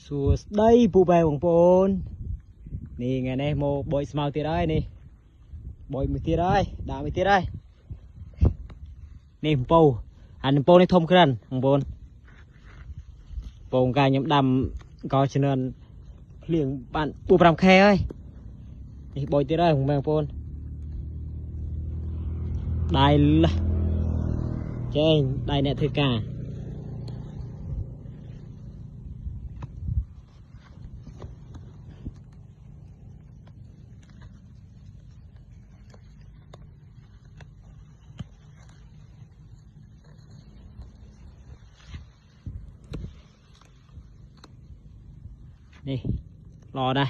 xua đây phụ bè bông bồn nè ngày nay mô bội màu tiệt đây nè bội mười tiệt đây đá mười tiệt đây nè bông anh bông này thông khăn bông bồn bông gai nhóm đầm có cho nên liền bạn bù làm khe ơi nè bội tiệt đây bông bè bông đây là trên đây nè thưa cả đi lò đây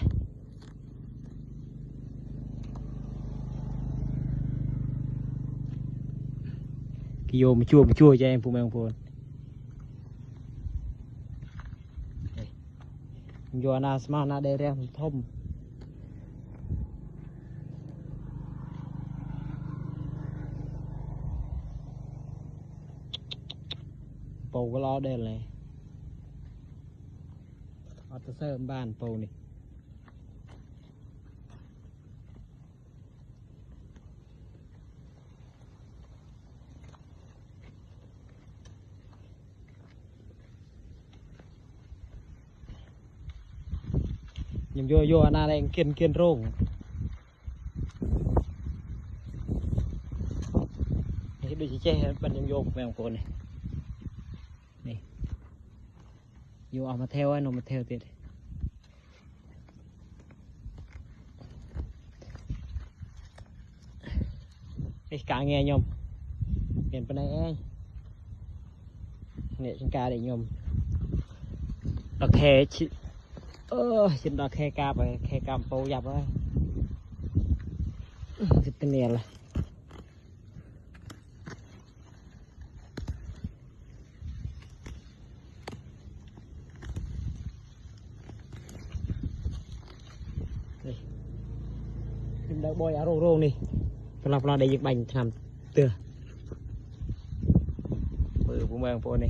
cái vô mà chua cho em phụ mèo phồn vô na smart na đây ra thông bầu cái lo đây này ở từ sơ bàn bầu này nhưng vô anh đây kiên rong thì đôi chỉ che bên trong vô mèo cồn này này vô ở mà theo anh nó mà theo tiệt cái cá nghe nhom hiện bên này nè trên cá để nhom đặc khe trên đó khe cạp rồi khe cam bầu dập rồi cái tên này là đây em đợi bôi ở rô này làm lo để giật bành làm tựa bự của mèo phố này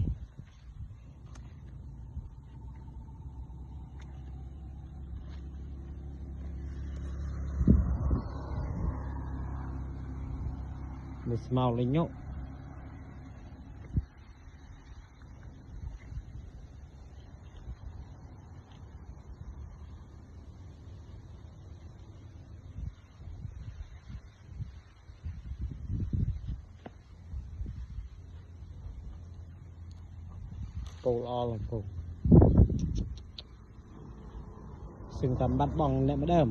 mình màu lên nhócปูออลปูซึ่งตำบัดบองเนี่ยมาเดิม